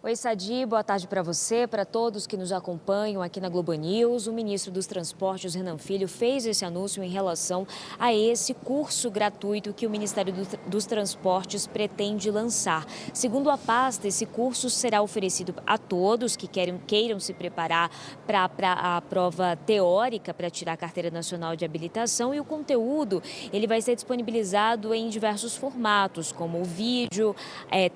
Oi, Sadi, boa tarde para você, para todos que nos acompanham aqui na Globo News. O ministro dos Transportes, Renan Filho, fez esse anúncio em relação a esse curso gratuito que o Ministério dos Transportes pretende lançar. Segundo a pasta, esse curso será oferecido a todos que queiram se preparar para a prova teórica para tirar a Carteira Nacional de Habilitação, e o conteúdo ele vai ser disponibilizado em diversos formatos, como vídeo,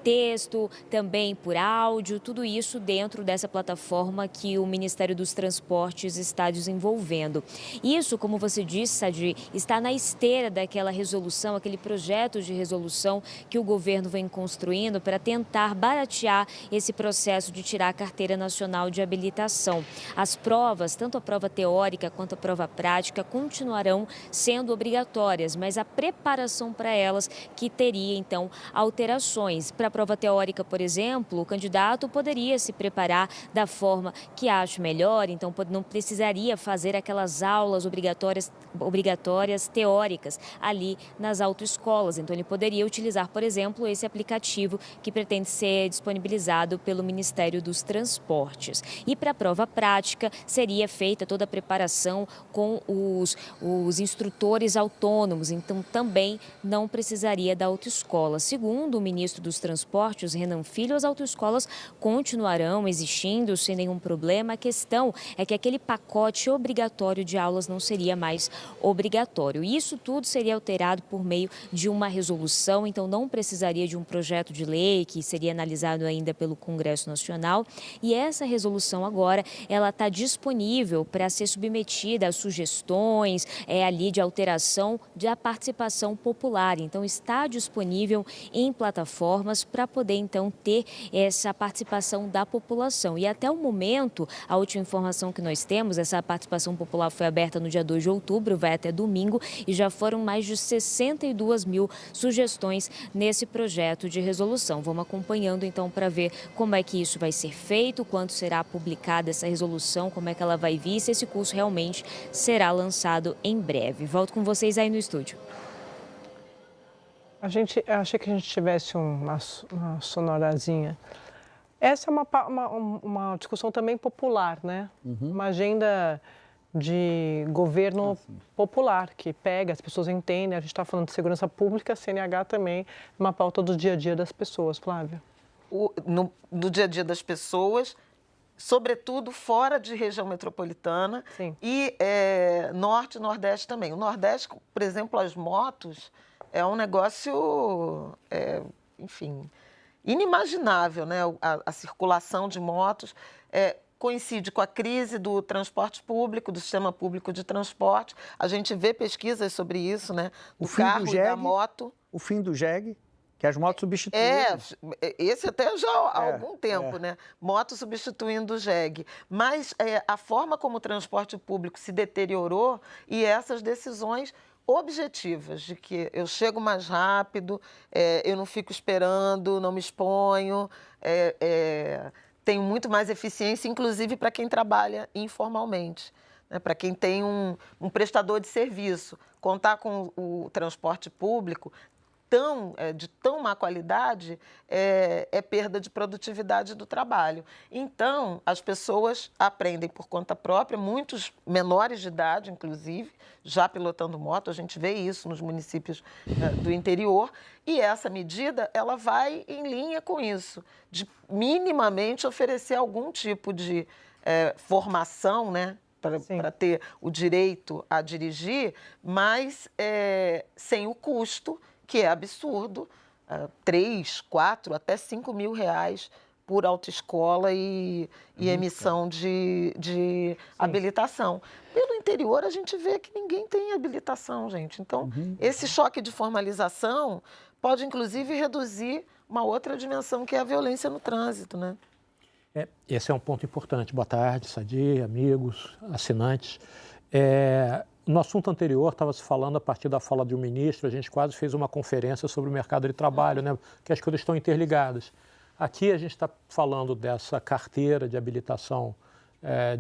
texto, também por áudio, tudo isso dentro dessa plataforma que o Ministério dos Transportes está desenvolvendo. Isso, como você disse, Sadi, está na esteira daquela resolução, aquele projeto de resolução que o governo vem construindo para tentar baratear esse processo de tirar a Carteira Nacional de Habilitação. As provas, tanto a prova teórica quanto a prova prática, continuarão sendo obrigatórias, mas a preparação para elas que teria, então, alterações. Para a prova teórica, por exemplo, o candidato poderia se preparar da forma que acha melhor, então não precisaria fazer aquelas aulas obrigatórias teóricas ali nas autoescolas. Então ele poderia utilizar, por exemplo, esse aplicativo que pretende ser disponibilizado pelo Ministério dos Transportes. E para a prova prática seria feita toda a preparação com os instrutores autônomos, então também não precisaria da autoescola. Segundo o ministro dos Transportes, Renan Filho, as autoescolas continuarão existindo sem nenhum problema. A questão é que aquele pacote obrigatório de aulas não seria mais obrigatório. Isso tudo seria alterado por meio de uma resolução, então não precisaria de um projeto de lei que seria analisado ainda pelo Congresso Nacional. E essa resolução agora, ela está disponível para ser submetida a sugestões ali de alteração da participação popular. Então está disponível em plataformas para poder então ter essa participação da população. E até o momento, a última informação que nós temos, essa participação popular foi aberta no dia 2 de outubro, vai até domingo, e já foram mais de 62 mil sugestões nesse projeto de resolução. Vamos acompanhando então para ver como é que isso vai ser feito, quando será publicada essa resolução, como é que ela vai vir, se esse curso realmente será lançado em breve. Volto com vocês aí no estúdio. Achei que a gente tivesse uma sonorazinha. Essa é uma discussão também popular, né? Uma agenda de governo popular, que pega, as pessoas entendem. A gente está falando de segurança pública, CNH também, uma pauta do dia a dia das pessoas, Flávia. No dia a dia das pessoas, sobretudo fora de região metropolitana. Sim. E norte e nordeste também. O nordeste, por exemplo, as motos, é um negócio, enfim, inimaginável, né? A circulação de motos coincide com a crise do transporte público, do sistema público de transporte. A gente vê pesquisas sobre isso, né? Do carro e da moto. O fim do jegue, que as motos substituem. Esse até já há algum tempo, né? Moto substituindo o jegue. Mas a forma como o transporte público se deteriorou e essas decisões objetivas, de que eu chego mais rápido, eu não fico esperando, não me exponho, tenho muito mais eficiência, inclusive para quem trabalha informalmente, né? Para quem tem um prestador de serviço. Contar com o transporte público de tão má qualidade é perda de produtividade do trabalho. Então, as pessoas aprendem por conta própria, muitos menores de idade, inclusive, já pilotando moto, a gente vê isso nos municípios do interior, e essa medida ela vai em linha com isso, de minimamente oferecer algum tipo de formação, né? Para ter o direito a dirigir, mas sem o custo, que é absurdo, 3, 4, até 5 mil reais por autoescola e emissão de habilitação. Pelo interior, a gente vê que ninguém tem habilitação, gente. Então, esse choque de formalização pode, inclusive, reduzir uma outra dimensão, que é a violência no trânsito, né? Esse é um ponto importante. Boa tarde, Sadi, amigos, assinantes. No assunto anterior, estava se falando a partir da fala de um ministro, a gente quase fez uma conferência sobre o mercado de trabalho, né? Que as coisas estão interligadas. Aqui a gente está falando dessa carteira de habilitação,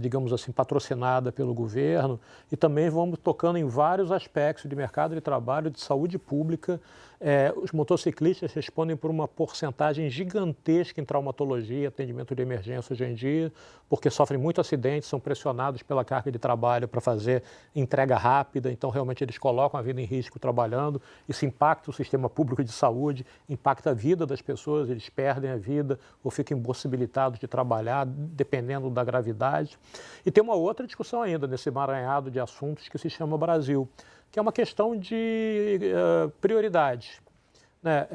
digamos assim, patrocinada pelo governo, e também vamos tocando em vários aspectos de mercado de trabalho, de saúde pública, Os motociclistas respondem por uma porcentagem gigantesca em traumatologia, atendimento de emergência hoje em dia, porque sofrem muito acidente, são pressionados pela carga de trabalho para fazer entrega rápida, então realmente eles colocam a vida em risco trabalhando, isso impacta o sistema público de saúde, impacta a vida das pessoas, eles perdem a vida ou ficam impossibilitados de trabalhar, dependendo da gravidade. E tem uma outra discussão ainda nesse emaranhado de assuntos que se chama Brasil, que é uma questão de prioridade. Né?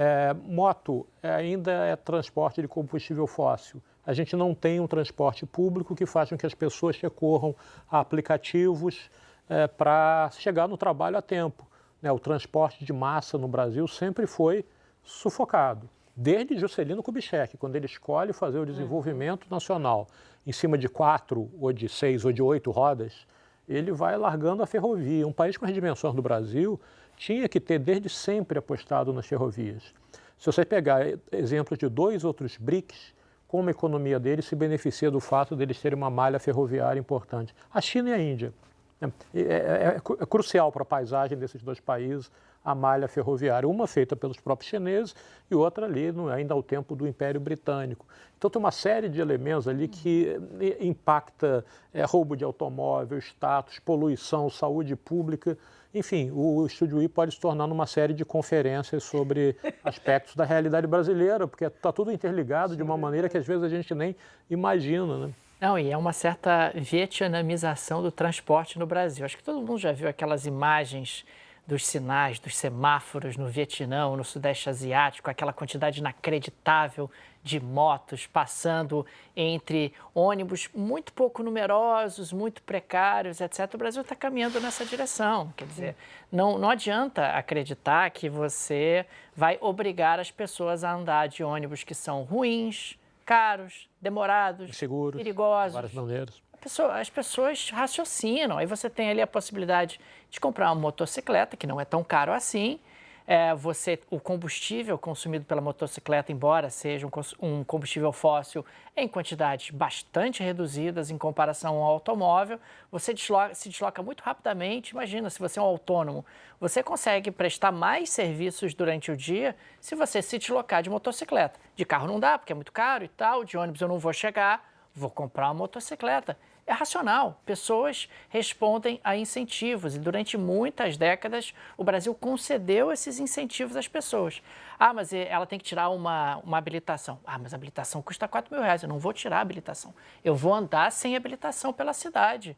Moto ainda é transporte de combustível fóssil. A gente não tem um transporte público que faça com que as pessoas recorram a aplicativos para chegar no trabalho a tempo. Né? O transporte de massa no Brasil sempre foi sufocado. Desde Juscelino Kubitschek, quando ele escolhe fazer o desenvolvimento nacional em cima de 4, ou de 6, ou de 8 rodas, ele vai largando a ferrovia. Um país com as dimensões do Brasil tinha que ter desde sempre apostado nas ferrovias. Se você pegar exemplos de 2 outros BRICS, como a economia deles se beneficia do fato de eles terem uma malha ferroviária importante. A China e a Índia. É crucial para a paisagem desses 2 países a malha ferroviária, uma feita pelos próprios chineses e outra ali ainda ao tempo do Império Britânico. Então tem uma série de elementos ali que impacta roubo de automóvel, status, poluição, saúde pública. Enfim, o Estúdio I pode se tornar numa série de conferências sobre aspectos da realidade brasileira, porque está tudo interligado de uma maneira que às vezes a gente nem imagina, né? Não, e é uma certa vietnamização do transporte no Brasil. Acho que todo mundo já viu aquelas imagens dos sinais, dos semáforos no Vietnã, no Sudeste Asiático, aquela quantidade inacreditável de motos passando entre ônibus muito pouco numerosos, muito precários, etc. O Brasil está caminhando nessa direção. Quer dizer, não adianta acreditar que você vai obrigar as pessoas a andar de ônibus que são ruins, caros, demorados, inseguros, perigosos. de várias maneiras. As pessoas raciocinam. Aí você tem ali a possibilidade de comprar uma motocicleta, que não é tão caro assim. O combustível consumido pela motocicleta, embora seja um combustível fóssil, em quantidades bastante reduzidas em comparação ao automóvel, você se desloca muito rapidamente. Imagina, se você é um autônomo, você consegue prestar mais serviços durante o dia se você se deslocar de motocicleta. De carro não dá, porque é muito caro e tal, de ônibus eu não vou chegar, vou comprar uma motocicleta. É racional. Pessoas respondem a incentivos e durante muitas décadas o Brasil concedeu esses incentivos às pessoas. Ah, mas ela tem que tirar uma habilitação. Ah, mas a habilitação custa R$4.000, eu não vou tirar a habilitação. Eu vou andar sem habilitação pela cidade.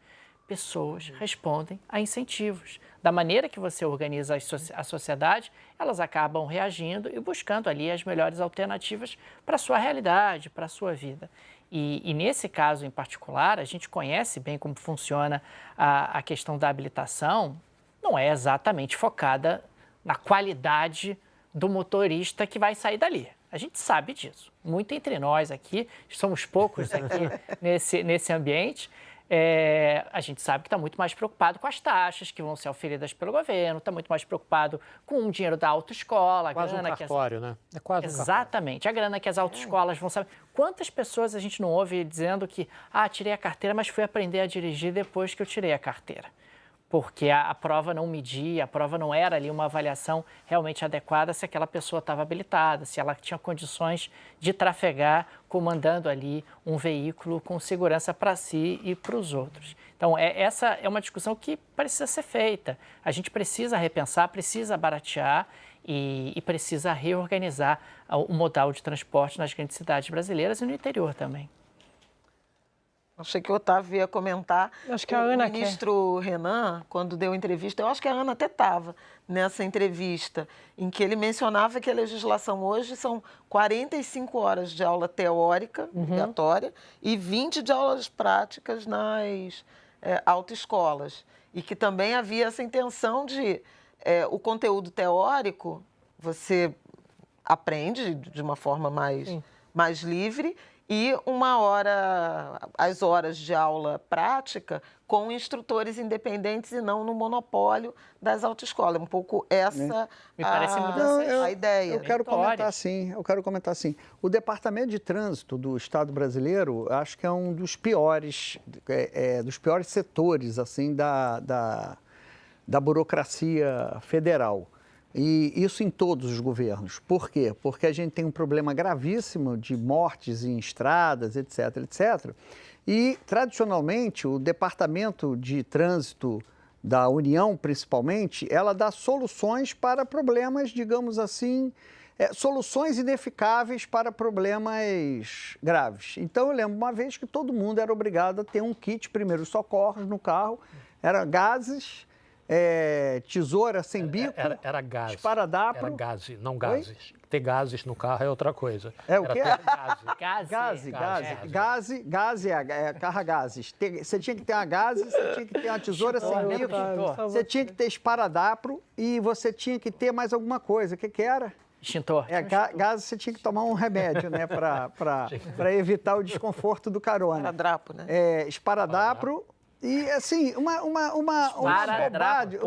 Pessoas respondem a incentivos. Da maneira que você organiza a sociedade, elas acabam reagindo e buscando ali as melhores alternativas para a sua realidade, para a sua vida. E nesse caso em particular, a gente conhece bem como funciona a questão da habilitação, não é exatamente focada na qualidade do motorista que vai sair dali. A gente sabe disso. Muito entre nós aqui, somos poucos aqui nesse ambiente, a gente sabe que está muito mais preocupado com as taxas que vão ser oferidas pelo governo, está muito mais preocupado com o dinheiro da autoescola. Quase um cartório, né? É quase Exatamente. A grana que as autoescolas vão saber. Quantas pessoas a gente não ouve dizendo que tirei a carteira, mas fui aprender a dirigir depois que eu tirei a carteira? Porque a prova não media, a prova não era ali uma avaliação realmente adequada se aquela pessoa estava habilitada, se ela tinha condições de trafegar comandando ali um veículo com segurança para si e para os outros. Então, essa é uma discussão que precisa ser feita. A gente precisa repensar, precisa baratear e precisa reorganizar o modal de transporte nas grandes cidades brasileiras e no interior também. Achei que o Otávio ia comentar. Acho que a Ana o ministro Renan, quando deu entrevista, eu acho que a Ana até estava nessa entrevista, em que ele mencionava que a legislação hoje são 45 horas de aula teórica, obrigatória, e 20 de aulas práticas nas autoescolas. E que também havia essa intenção de o conteúdo teórico, você aprende de uma forma mais livre, e as horas de aula prática com instrutores independentes e não no monopólio das autoescolas. Um pouco essa Me parece a ideia. Eu quero comentar assim. O Departamento de Trânsito do Estado brasileiro, acho que é um dos piores setores assim da burocracia federal. E isso em todos os governos. Por quê? Porque a gente tem um problema gravíssimo de mortes em estradas, etc, etc. E, tradicionalmente, o Departamento de Trânsito da União, principalmente, ela dá soluções para problemas, digamos assim, soluções ineficáveis para problemas graves. Então, eu lembro uma vez que todo mundo era obrigado a ter um kit primeiros socorros no carro, era gases, tesoura sem bico, era gás. esparadrapo. Era gase, não gases. Oi? Ter gases no carro é outra coisa. É o quê? Gase é carro gases. Você tinha que ter uma gase, você tinha que ter uma tesoura sem bico, você tinha que ter esparadrapo e você tinha que ter mais alguma coisa. O que era? Extintor. Gás você tinha que tomar um remédio, né, para evitar o desconforto do carona. Esparadrapo, né? Esparadrapo. E, assim, uma bobagem.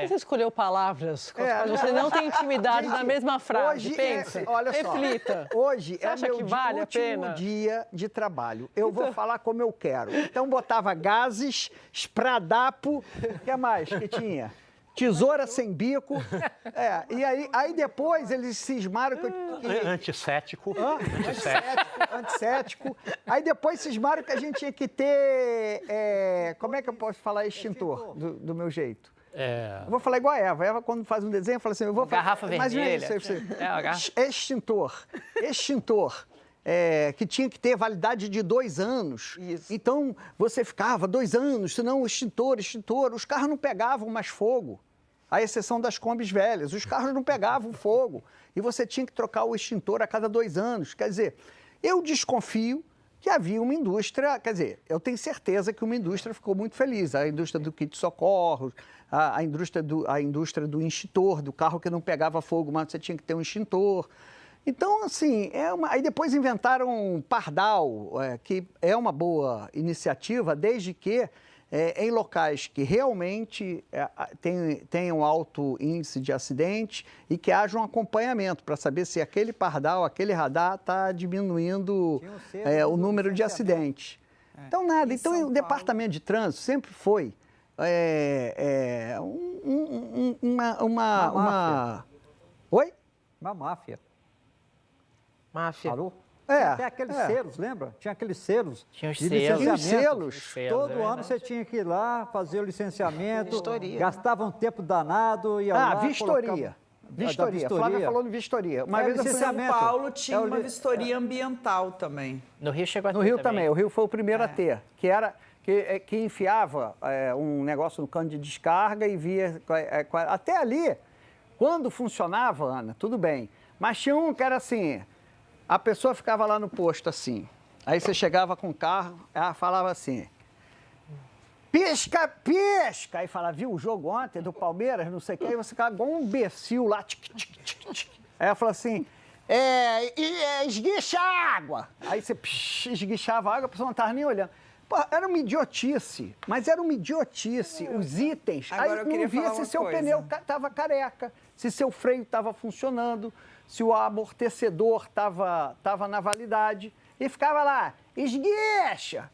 Você escolheu palavras com as quais você não tem intimidade na mesma frase. Hoje pensa, olha só, reflita. Hoje você acha meu que vale a pena? último dia de trabalho. Eu vou falar como eu quero. Então, botava gases, esparadrapo, o que mais que tinha? Tesoura sem bico. E aí depois eles cismaram que... Antissético. Antissético. Aí depois cismaram que a gente tinha que ter... como é que eu posso falar extintor do meu jeito? Eu vou falar igual a Eva. A Eva, quando faz um desenho, fala assim... Eu vou garrafa vermelha. Extintor. Que tinha que ter validade de 2 anos. Isso. Então, você ficava 2 anos, senão o extintor. Os carros não pegavam mais fogo, à exceção das Kombis velhas. Os carros não pegavam fogo e você tinha que trocar o extintor a cada 2 anos. Quer dizer, eu desconfio que havia uma indústria, quer dizer, eu tenho certeza que uma indústria ficou muito feliz. A indústria do kit de socorro, a indústria do extintor, do carro que não pegava fogo, mas você tinha que ter um extintor. Então, assim, aí depois inventaram pardal, que é uma boa iniciativa, desde que em locais que realmente tenham alto índice de acidente e que haja um acompanhamento para saber se aquele pardal, aquele radar está diminuindo o número de acidentes. Então, nada. Então, o Departamento de Trânsito sempre foi uma... Oi? Uma máfia. Máfia. Falou? Até aqueles selos, lembra? Tinha aqueles selos. Tinha os de selos. licenciamento. Selos, Todo ano você tinha que ir lá fazer o licenciamento. Vistoria. Gastava um tempo danado. Ia lá, vistoria. Vistoria. Flávia falou de vistoria. Uma vez licenciamento. São Paulo tinha uma vistoria ambiental também. No Rio chegou a ter No Rio também. O Rio foi o primeiro a ter, que enfiava um negócio no cano de descarga e via... Até ali, quando funcionava, Ana, tudo bem. Mas tinha um que era assim... A pessoa ficava lá no posto assim, aí você chegava com o carro, ela falava assim, pisca, pisca, aí falava, viu o jogo ontem do Palmeiras, não sei o que, aí você ficava igual um imbecil lá, aí ela falou assim, esguicha a água, aí você esguichava a água, a pessoa não estava nem olhando. Pô, era uma idiotice, mas era uma idiotice, os itens, Agora aí não via se seu pneu estava careca, se seu freio estava funcionando, se o amortecedor estava na validade, e ficava lá, esguicha,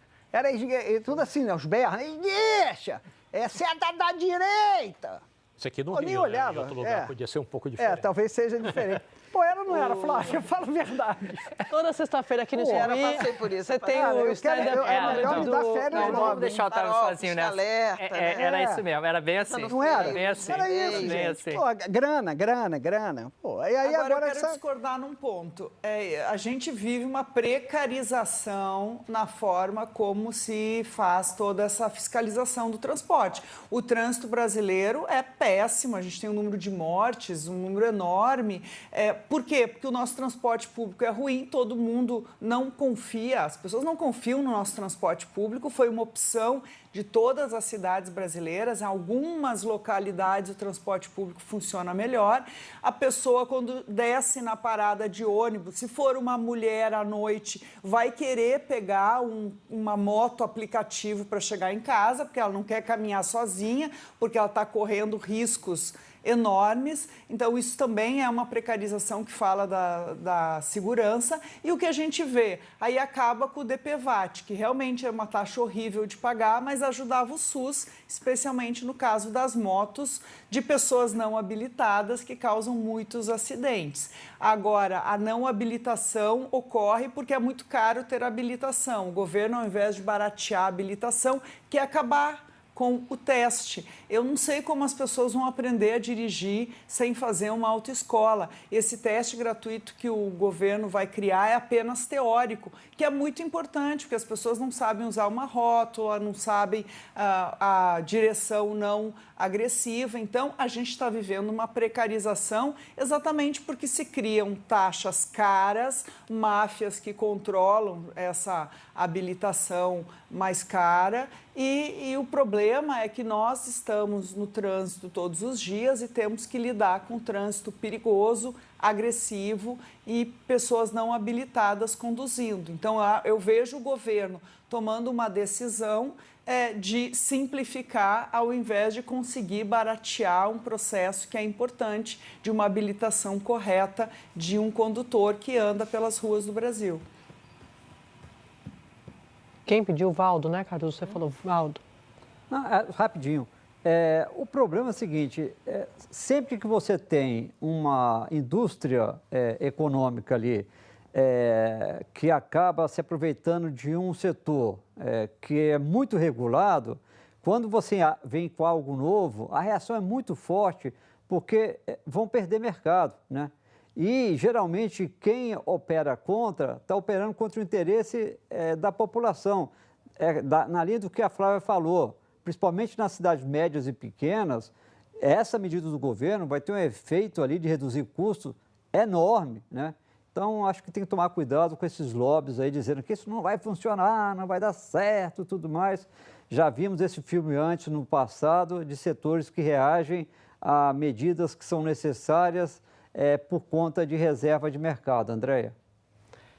tudo assim, né, os berros, esguicha, seta da direita. Isso aqui no Eu Rio, nem né? olhava. Em outro lugar podia ser um pouco diferente. Talvez seja diferente. Pô, era ou não era, Flávia? Fala a verdade. Toda sexta-feira aqui no Eu Chuí, passei por isso. você tem o stand-up melhor me dar férias Não, logo. vamos deixar o Otávio Farol, sozinho nessa. alerta, né? Era isso mesmo, era bem assim. Não era? Bem assim. Era isso, bem gente. assim. Pô, grana. Pô, e aí Agora eu quero essa... discordar num ponto. A gente vive uma precarização na forma como se faz toda essa fiscalização do transporte. O trânsito brasileiro é péssimo, a gente tem um número de mortes, um número enorme. Por quê? Porque o nosso transporte público é ruim, todo mundo não confia, as pessoas não confiam no nosso transporte público, foi uma opção de todas as cidades brasileiras, em algumas localidades o transporte público funciona melhor. A pessoa, quando desce na parada de ônibus, se for uma mulher à noite, vai querer pegar uma moto aplicativo para chegar em casa, porque ela não quer caminhar sozinha, porque ela está correndo riscos enormes. Então, isso também é uma precarização que fala da segurança. E o que a gente vê? Aí acaba com o DPVAT, que realmente é uma taxa horrível de pagar, mas ajudava o SUS, especialmente no caso das motos de pessoas não habilitadas que causam muitos acidentes. Agora, a não habilitação ocorre porque é muito caro ter habilitação. O governo, ao invés de baratear a habilitação, quer acabar com o teste. Eu não sei como as pessoas vão aprender a dirigir sem fazer uma autoescola. Esse teste gratuito que o governo vai criar é apenas teórico, que é muito importante, porque as pessoas não sabem usar uma rótula, não sabem a direção não agressiva. Então, a gente está vivendo uma precarização exatamente porque se criam taxas caras, máfias que controlam essa habilitação mais cara e o problema é que nós estamos no trânsito todos os dias e temos que lidar com trânsito perigoso, agressivo e pessoas não habilitadas conduzindo. Então, eu vejo o governo tomando uma decisão de simplificar ao invés de conseguir baratear um processo que é importante de uma habilitação correta de um condutor que anda pelas ruas do Brasil. Quem pediu? Valdo, né, Carlos? Você falou, Valdo. Não, rapidinho. O problema é o seguinte, sempre que você tem uma indústria econômica ali que acaba se aproveitando de um setor que é muito regulado, quando você vem com algo novo, a reação é muito forte porque vão perder mercado, né? E, geralmente, quem opera contra, está operando contra o interesse da população. Na linha do que a Flávia falou, principalmente nas cidades médias e pequenas, essa medida do governo vai ter um efeito ali de reduzir custos enorme, né? Então, acho que tem que tomar cuidado com esses lobbies aí, dizendo que isso não vai funcionar, não vai dar certo, tudo mais. Já vimos esse filme antes, no passado, de setores que reagem a medidas que são necessárias por conta de reserva de mercado. Andréia.